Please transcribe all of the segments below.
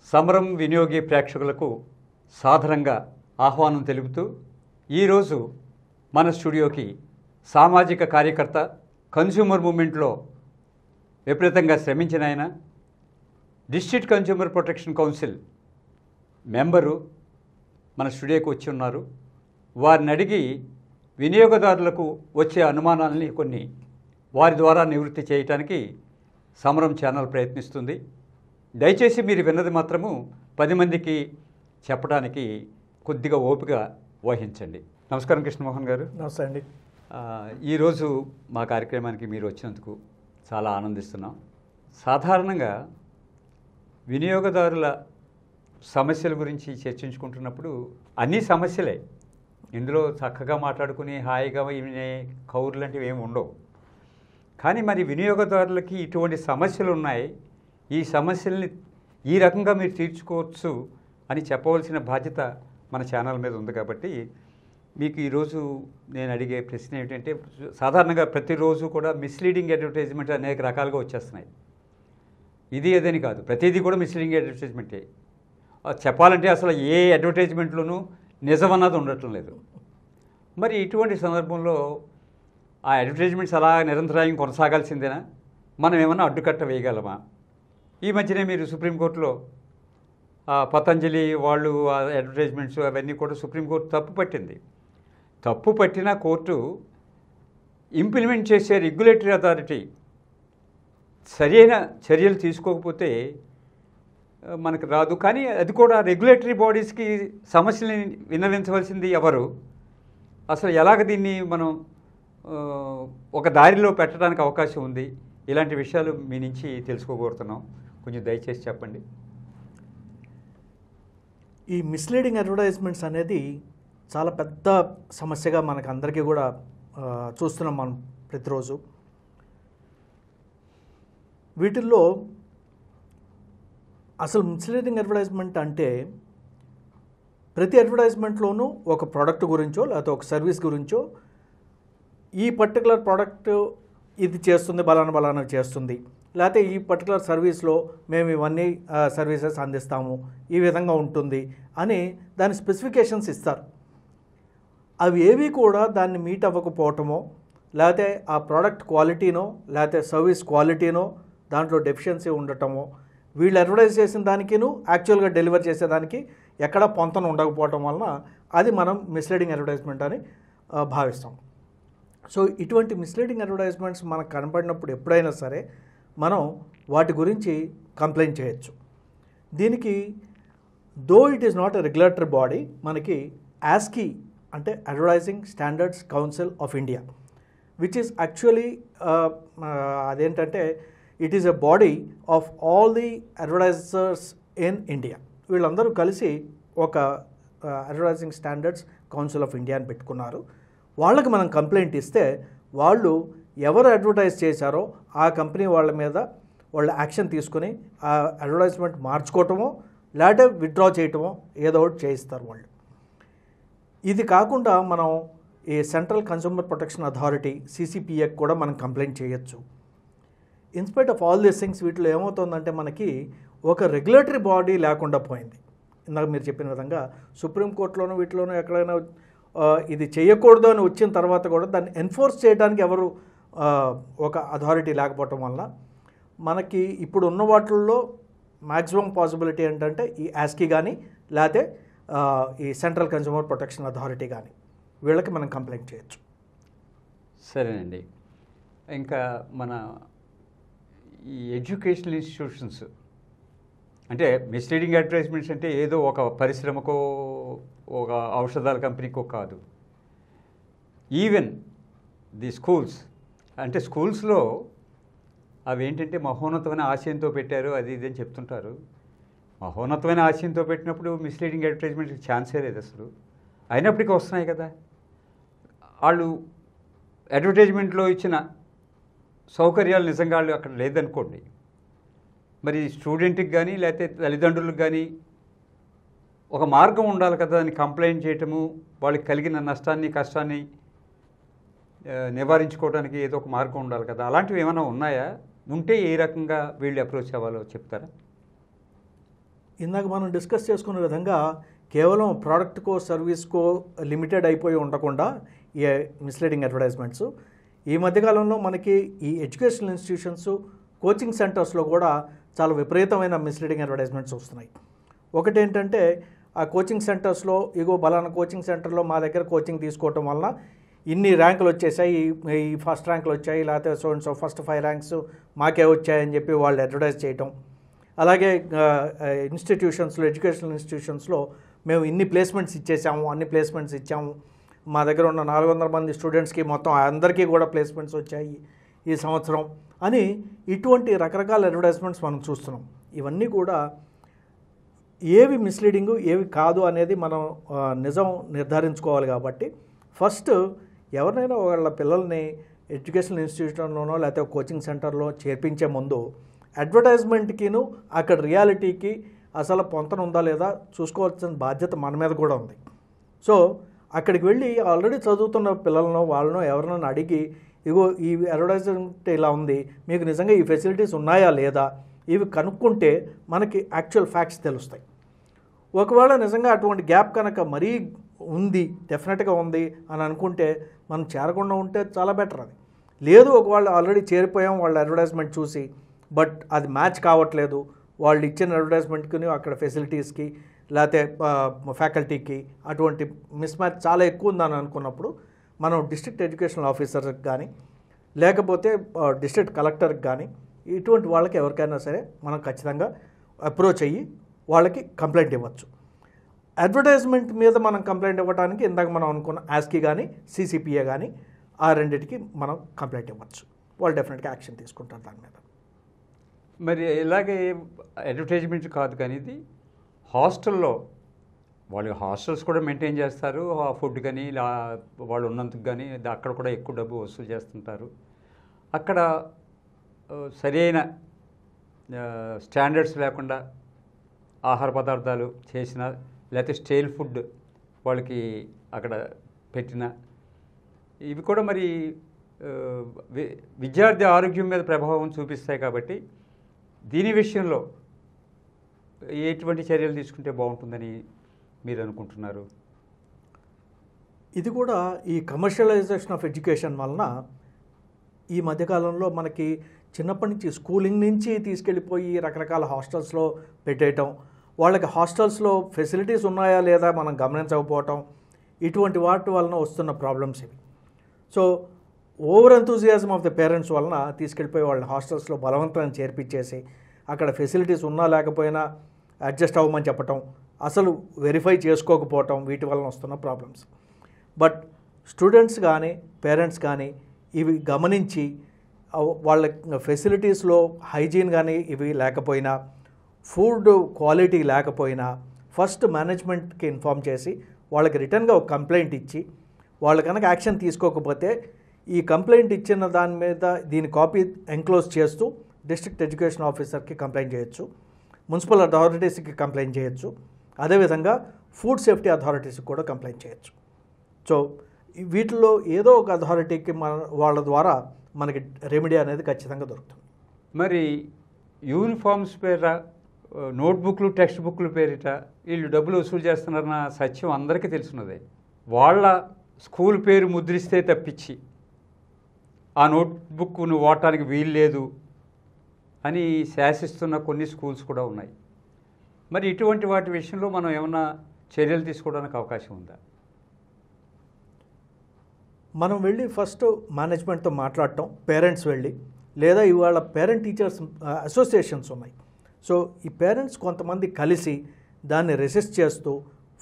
సమరం వినియోగి ప్రేక్షకులకు సాదరంగా ఆహ్వానం తెలుపుతూ ఈరోజు మన స్టూడియోకి సామాజిక కార్యకర్త, కన్స్యూమర్ మూవ్మెంట్లో విపరీతంగా శ్రమించిన ఆయన, district consumer protection council member మన స్టూడియోకి వచ్చి ఉన్నారు. వారిని అడిగి వినియోగదారులకు వచ్చే అనుమానాలని కొన్ని వారి ద్వారా నివృత్తి చేయటానికి సమరం ఛానల్ ప్రయత్నిస్తుంది. దయచేసి మీరు విన్నది మాత్రము 10 మందికి చెప్పడానికి కొద్దిగా ఓపిక వహించండి. నమస్కారం కృష్ణమోహన్ గారు. నమస్తే అండి. ఈరోజు మా కార్యక్రమానికి మీరు వచ్చినందుకు చాలా ఆనందిస్తున్నాం. సాధారణంగా వినియోగదారుల సమస్యల గురించి చర్చించుకుంటున్నప్పుడు అన్ని సమస్యలే, ఇందులో చక్కగా మాట్లాడుకుని హాయిగా వినే కౌర్లు లాంటివి ఏమి ఉండవు. కానీ మరి వినియోగదారులకి ఇటువంటి సమస్యలు ఉన్నాయి, ఈ సమస్యల్ని ఈ రకంగా మీరు తీర్చుకోవచ్చు అని చెప్పవలసిన బాధ్యత మన ఛానల్ మీద ఉంది. కాబట్టి మీకు ఈరోజు నేను అడిగే ప్రశ్న ఏమిటంటే, సాధారణంగా ప్రతిరోజు కూడా మిస్లీడింగ్ అడ్వర్టైజ్మెంట్ అనేక రకాలుగా వచ్చేస్తున్నాయి. ఇది అదని కాదు, ప్రతిదీ కూడా మిస్లీడింగ్ అడ్వర్టైజ్మెంటే. చెప్పాలంటే అసలు ఏ అడ్వర్టైజ్మెంట్లోనూ నిజమన్నది ఉండటం లేదు. మరి ఇటువంటి సందర్భంలో ఆ అడ్వర్టైజ్మెంట్స్ అలా నిరంతరాయం కొనసాగాల్సిందేనా? మనం ఏమన్నా అడ్డుకట్ట వేయగలమా? ఈ మధ్యనే మీరు సుప్రీంకోర్టులో పతంజలి వాళ్ళు అడ్వర్టైజ్మెంట్స్ అవన్నీ కూడా సుప్రీంకోర్టు తప్పు పట్టింది. తప్పు పట్టిన కోర్టు ఇంప్లిమెంట్ చేసే రెగ్యులేటరీ అథారిటీ సరైన చర్యలు తీసుకోకపోతే మనకు రాదు. కానీ అది కూడా రెగ్యులేటరీ బాడీస్కి సమస్యలని విన్నవించవలసింది ఎవరు? అసలు ఎలాగ దీన్ని మనం ఒక దారిలో పెట్టడానికి అవకాశం ఉంది? ఇలాంటి విషయాలు మీ నుంచి తెలుసుకోబోతున్నాం. కొంచెం దయచేసి చెప్పండి. ఈ మిస్లీడింగ్ అడ్వర్టైజ్మెంట్స్ అనేది చాలా పెద్ద సమస్యగా మనకు అందరికీ కూడా చూస్తున్నాం మనం ప్రతిరోజు. వీటిల్లో అసలు మిస్లీడింగ్ అడ్వర్టైజ్మెంట్ అంటే ప్రతి అడ్వర్టైజ్మెంట్లోనూ ఒక ప్రోడక్ట్ గురించో లేకపోతే ఒక సర్వీస్ గురించో, ఈ పర్టికులర్ ప్రోడక్ట్ ఇది చేస్తుంది, బలానా చేస్తుంది, లేకపోతే ఈ పర్టికులర్ సర్వీస్లో మేము ఇవన్నీ సర్వీసెస్ అందిస్తాము, ఈ విధంగా ఉంటుంది అని దాని స్పెసిఫికేషన్స్ ఇస్తారు. అవి ఏవి కూడా దాన్ని మీట్ అవ్వకపోవటమో, లేకపోతే ఆ ప్రోడక్ట్ క్వాలిటీనో లేకపోతే సర్వీస్ క్వాలిటీనో దాంట్లో డెఫిషియన్సీ ఉండటమో, వీళ్ళు అడ్వర్టైజ్ చేసిన దానికిను యాక్చువల్గా డెలివర్ చేసేదానికి ఎక్కడ పొంతన ఉండకపోవటం వలన అది మనం మిస్లీడింగ్ అడ్వర్టైజ్మెంట్ అని భావిస్తాం. సో ఇటువంటి మిస్లీడింగ్ అడ్వర్టైజ్మెంట్స్ మనకు కనపడినప్పుడు ఎప్పుడైనా సరే మనం వాటి గురించి కంప్లైంట్ చేయొచ్చు. దీనికి though it is not a regulatory body, మనకి ASCI అంటే advertising standards council of India, which is actually అదేంటంటే it is a body of all the advertisers in India. వీళ్ళందరూ కలిసి ఒక advertising standards council of India అని పెట్టుకున్నారు. వాళ్ళకి మనం కంప్లైంట్ ఇస్తే వాళ్ళు ఎవరు అడ్వర్టైజ్ చేశారో ఆ కంపెనీ వాళ్ళ మీద వాళ్ళు యాక్షన్ తీసుకుని ఆ అడ్వర్టైజ్మెంట్ మార్చుకోవటమో లేకపోతే విత్డ్రా చేయటమో ఏదో ఒకటి చేయిస్తారు వాళ్ళు. ఇది కాకుండా మనం ఈ central consumer protection authority CCPA కూడా మనం కంప్లైంట్ చేయొచ్చు. In spite of all these things వీటిలో ఏమవుతుందంటే మనకి ఒక రెగ్యులేటరీ బాడీ లేకుండా పోయింది. ఇందాక మీరు చెప్పిన విధంగా సుప్రీంకోర్టులోనూ వీటిలోనూ ఎక్కడైనా ఇది చేయకూడదు అని వచ్చిన తర్వాత కూడా దాన్ని ఎన్ఫోర్స్ చేయడానికి ఎవరు ఒక అథారిటీ లేకపోవటం వల్ల మనకి ఇప్పుడు ఉన్న వాటిల్లో మ్యాక్సిమం పాసిబిలిటీ ఏంటంటే ఈ ASCI కానీ లేకపోతే ఈ సెంట్రల్ కన్స్యూమర్ ప్రొటెక్షన్ అథారిటీ కానీ వీళ్ళకి మనం కంప్లైంట్ చేయొచ్చు. సరేనండి. ఇంకా మన ఈ ఎడ్యుకేషనల్ ఇన్స్టిట్యూషన్స్ అంటే మిస్లీడింగ్ అడ్వర్టైజ్మెంట్స్ అంటే ఏదో ఒక పరిశ్రమకో ఒక ఔషధాల కంపెనీకో కాదు. ఈవెన్ ది స్కూల్స్ అంటే స్కూల్స్లో అవి ఏంటంటే మహోన్నతమైన ఆశయంతో పెట్టారు, అది ఇది అని చెప్తుంటారు. మహోన్నతమైన ఆశయంతో పెట్టినప్పుడు మిస్లీడింగ్ అడ్వర్టైజ్మెంట్కి ఛాన్సే లేదు అసలు. అయినప్పటికీ వస్తున్నాయి కదా. వాళ్ళు అడ్వర్టైజ్మెంట్లో ఇచ్చిన సౌకర్యాలు నిజంగా వాళ్ళు అక్కడ లేదనుకోండి, మరి స్టూడెంట్కి కానీ లేకపోతే తల్లిదండ్రులకు కానీ ఒక మార్గం ఉండాలి కదా అని కంప్లైంట్ చేయటము, వాళ్ళకి కలిగిన నష్టాన్ని కష్టాన్ని నివారించుకోవడానికి ఏదో ఒక మార్గం ఉండాలి కదా. అలాంటివి ఏమైనా ఉన్నాయా? ఉంటే ఏ రకంగా వీళ్ళు అప్రోచ్ అవ్వాలో చెప్తారా? ఇందాక మనం డిస్కస్ చేసుకున్న విధంగా కేవలం ప్రోడక్ట్కో సర్వీస్కో లిమిటెడ్ అయిపోయి ఉండకుండా ఈ మిస్లీడింగ్ అడ్వర్టైజ్మెంట్స్ ఈ మధ్యకాలంలో మనకి ఈ ఎడ్యుకేషనల్ ఇన్స్టిట్యూషన్స్ కోచింగ్ సెంటర్స్లో కూడా చాలా విపరీతమైన మిస్లీడింగ్ అడ్వర్టైజ్మెంట్స్ వస్తున్నాయి. ఒకటి ఏంటంటే ఆ కోచింగ్ సెంటర్స్లో ఇగో బలానా కోచింగ్ సెంటర్లో మా దగ్గర కోచింగ్ తీసుకోవటం వలన ఇన్ని ర్యాంకులు వచ్చేసాయి, ఈ ఫస్ట్ ర్యాంకులు వచ్చాయి, లేకపోతే సో ఫస్ట్ 5 ర్యాంక్స్ మాకే వచ్చాయని చెప్పి వాళ్ళు అడ్వర్టైజ్ చేయటం. అలాగే ఇన్స్టిట్యూషన్స్లో ఎడ్యుకేషనల్ ఇన్స్టిట్యూషన్స్లో మేము ఇన్ని ప్లేస్మెంట్స్ ఇచ్చేసాము, అన్ని ప్లేస్మెంట్స్ ఇచ్చాము, మా దగ్గర ఉన్న 400 మంది స్టూడెంట్స్కి మొత్తం అందరికీ కూడా ప్లేస్మెంట్స్ వచ్చాయి ఈ సంవత్సరం అని ఇటువంటి రకరకాల అడ్వర్టైజ్మెంట్స్ మనం చూస్తున్నాం. ఇవన్నీ కూడా ఏవి మిస్లీడింగు ఏవి కాదు అనేది మనం నిజం నిర్ధారించుకోవాలి. కాబట్టి ఫస్ట్ ఎవరినైనా వాళ్ళ పిల్లల్ని ఎడ్యుకేషనల్ ఇన్స్టిట్యూషన్లోనో లేకపోతే కోచింగ్ సెంటర్లో చేర్పించే ముందు అడ్వర్టైజ్మెంట్కిను అక్కడ రియాలిటీకి అసలు పొంతన ఉందా లేదా చూసుకోవాల్సిన బాధ్యత మన మీద కూడా ఉంది. సో అక్కడికి వెళ్ళి ఆల్రెడీ చదువుతున్న పిల్లలను వాళ్ళను ఎవరినైనా అడిగి ఇగో ఈ అడ్వర్టైజ్మెంట్ ఇలా ఉంది, మీకు నిజంగా ఈ ఫెసిలిటీస్ ఉన్నాయా లేదా ఇవి కనుక్కుంటే మనకి యాక్చువల్ ఫ్యాక్ట్స్ తెలుస్తాయి. ఒకవేళ నిజంగా అటువంటి గ్యాప్ కనుక మరీ ఉంది, డెఫినెట్గా ఉంది అని అనుకుంటే మనం చేరకుండా ఉంటే చాలా బెటర్. అది లేదు ఒకవేళ ఆల్రెడీ చేరిపోయాం వాళ్ళ అడ్వర్టైజ్మెంట్ చూసి, బట్ అది మ్యాచ్ కావట్లేదు వాళ్ళు ఇచ్చిన అడ్వర్టైజ్మెంట్కి అక్కడ ఫెసిలిటీస్కి లేకపోతే ఫ్యాకల్టీకి అటువంటి మిస్ మ్యాచ్ చాలా ఎక్కువ ఉందని అనుకున్నప్పుడు మనం డిస్ట్రిక్ట్ ఎడ్యుకేషనల్ ఆఫీసర్కి కానీ లేకపోతే డిస్ట్రిక్ట్ కలెక్టర్కి కానీ ఇటువంటి వాళ్ళకి ఎవరికైనా సరే మనం ఖచ్చితంగా అప్రోచ్ అయ్యి వాళ్ళకి కంప్లైంట్ ఇవ్వచ్చు. అడ్వర్టైజ్మెంట్ మీద మనం కంప్లైంట్ ఇవ్వడానికి ఇందాక మనం అనుకున్న ఆస్కీ కానీ CCPA కానీ ఆ రెండింటికి మనం కంప్లైంట్ ఇవ్వచ్చు. వాళ్ళు డెఫినెట్గా యాక్షన్ తీసుకుంటారు దాని మీద. మరి ఇలాగే అడ్వర్టైజ్మెంట్ కాదు కానీ ఇది హాస్టల్లో వాళ్ళు హాస్టల్స్ కూడా మెయింటైన్ చేస్తారు, ఫుడ్ కానీ వాళ్ళు ఉన్నందుకు కానీ అక్కడ కూడా ఎక్కువ డబ్బు వసూలు చేస్తుంటారు. అక్కడ సరైన స్టాండర్డ్స్ లేకుండా ఆహార పదార్థాలు చేసిన లేకపోతే స్టైల్ ఫుడ్ వాళ్ళకి అక్కడ పెట్టిన ఇవి కూడా మరి విద్యార్థి ఆరోగ్యం మీద ప్రభావం చూపిస్తాయి. కాబట్టి దీని విషయంలో ఎటువంటి చర్యలు తీసుకుంటే బాగుంటుందని మీరు అనుకుంటున్నారు? ఇది కూడా ఈ కమర్షియలైజేషన్ ఆఫ్ ఎడ్యుకేషన్ వలన ఈ మధ్యకాలంలో మనకి చిన్నప్పటి నుంచి స్కూలింగ్ నుంచి తీసుకెళ్ళిపోయి రకరకాల హాస్టల్స్లో పెట్టేయటం, వాళ్ళకి హాస్టల్స్లో ఫెసిలిటీస్ ఉన్నాయా లేదా మనం గమనించకపోవటం, ఇటువంటి వాటి వలన వస్తున్న ప్రాబ్లమ్స్ ఇవి. So over enthusiasm of the parents వలన తీసుకెళ్ళిపోయి వాళ్ళని హాస్టల్స్లో బలవంతంగా చేర్పించేసి అక్కడ ఫెసిలిటీస్ ఉన్నా లేకపోయినా అడ్జస్ట్ అవ్వమని చెప్పటం, అసలు వెరిఫై చేసుకోకపోవటం, వీటి వలన వస్తున్న ప్రాబ్లమ్స్. బట్ స్టూడెంట్స్ కానీ పేరెంట్స్ కానీ ఇవి గమనించి వాళ్ళ ఫెసిలిటీస్లో హైజీన్ కానీ ఇవి లేకపోయినా, ఫుడ్ క్వాలిటీ లేకపోయినా ఫస్ట్ మేనేజ్మెంట్కి ఇన్ఫామ్ చేసి వాళ్ళకి రిటర్న్గా ఒక కంప్లైంట్ ఇచ్చి వాళ్ళు కనుక యాక్షన్ తీసుకోకపోతే ఈ కంప్లైంట్ ఇచ్చిన దాని మీద దీని కాపీ ఎంక్లోజ్ చేస్తూ డిస్ట్రిక్ట్ ఎడ్యుకేషన్ ఆఫీసర్కి కంప్లైంట్ చేయొచ్చు, మున్సిపల్ అథారిటీస్కి కంప్లైంట్ చేయొచ్చు, అదేవిధంగా ఫుడ్ సేఫ్టీ అథారిటీస్కి కూడా కంప్లైంట్ చేయొచ్చు. సో వీటిలో ఏదో ఒక అథారిటీకి వాళ్ళ ద్వారా మనకి రెమెడీ అనేది ఖచ్చితంగా దొరుకుతుంది. మరి యూనిఫామ్స్ పేర నోట్బుక్లు టెక్స్ట్ బుక్లు పేరిట వీళ్ళు డబ్బులు వసూలు చేస్తున్నారన్న సత్యం అందరికీ తెలుసున్నదే. వాళ్ళ స్కూల్ పేరు ముద్రిస్తే తప్పించి ఆ నోట్బుక్ను వాడటానికి వీలు లేదు అని శాసిస్తున్న కొన్ని స్కూల్స్ కూడా ఉన్నాయి. మరి ఇటువంటి వాటి విషయంలో మనం ఏమైనా చర్యలు తీసుకోవడానికి అవకాశం ఉందా? మనం వెళ్ళి ఫస్ట్ మేనేజ్మెంట్తో మాట్లాడటం, పేరెంట్స్ వెళ్ళి, లేదా ఇవాళ పేరెంట్ టీచర్స్ అసోసియేషన్స్ ఉన్నాయి. సో ఈ పేరెంట్స్ కొంతమంది కలిసి దాన్ని రెసిస్ట్ చేస్తూ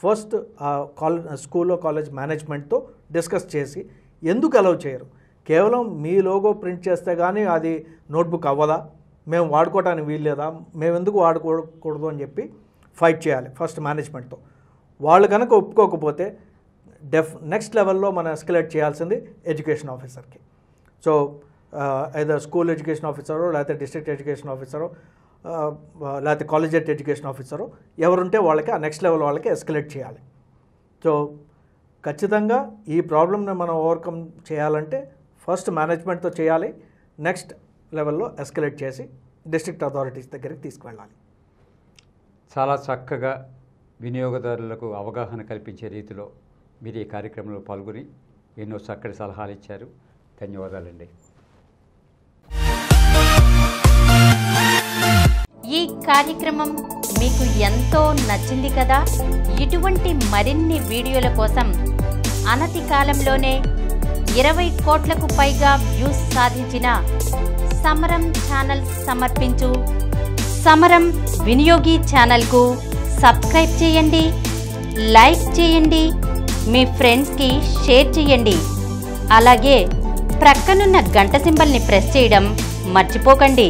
ఫస్ట్ స్కూల్లో కాలేజ్ మేనేజ్మెంట్తో డిస్కస్ చేసి ఎందుకు అలౌ చేయరు, కేవలం మీ లోగో ప్రింట్ చేస్తే కానీ అది నోట్బుక్ అవ్వదా, మేము వాడుకోవడానికి వీలు లేదా, మేము ఎందుకు వాడుకోకూడదు అని చెప్పి ఫైట్ చేయాలి ఫస్ట్ మేనేజ్మెంట్తో. వాళ్ళు కనుక ఒప్పుకోకపోతే నెక్స్ట్ లెవెల్లో మనం ఎస్కలేట్ చేయాల్సింది ఎడ్యుకేషన్ ఆఫీసర్కి. సో ఐదర్ స్కూల్ ఎడ్యుకేషన్ ఆఫీసరో లేకపోతే డిస్ట్రిక్ట్ ఎడ్యుకేషన్ ఆఫీసరో లేకపోతే కాలేజియేట్ ఎడ్యుకేషన్ ఆఫీసరో ఎవరుంటే వాళ్ళకి ఆ నెక్స్ట్ లెవెల్ వాళ్ళకి ఎస్కలేట్ చేయాలి. సో ఖచ్చితంగా ఈ ప్రాబ్లమ్ని మనం ఓవర్కమ్ చేయాలంటే ఫస్ట్ మేనేజ్మెంట్తో చేయాలి, నెక్స్ట్ లెవెల్లో ఎస్కలేట్ చేసి డిస్ట్రిక్ట్ అథారిటీస్ దగ్గరికి తీసుకువెళ్ళాలి. చాలా చక్కగా వినియోగదారులకు అవగాహన కల్పించే రీతిలో మీరు ఈ కార్యక్రమంలో పాల్గొని ఎన్నో చక్కటి సలహాలు ఇచ్చారు. ధన్యవాదాలండి. ఈ కార్యక్రమం మీకు ఎంతో నచ్చింది కదా. ఇటువంటి మరిన్ని వీడియోల కోసం అనతి కాలంలోనే 20 కోట్లకు పైగా వ్యూస్ సాధించిన సమరం ఛానల్ సమర్పించు సమరం వినియోగి ఛానల్కు సబ్స్క్రైబ్ చేయండి, లైక్ చేయండి, మీ ఫ్రెండ్స్కి షేర్ చేయండి. అలాగే ప్రక్కనున్న గంట సింబల్ని ప్రెస్ చేయడం మర్చిపోకండి.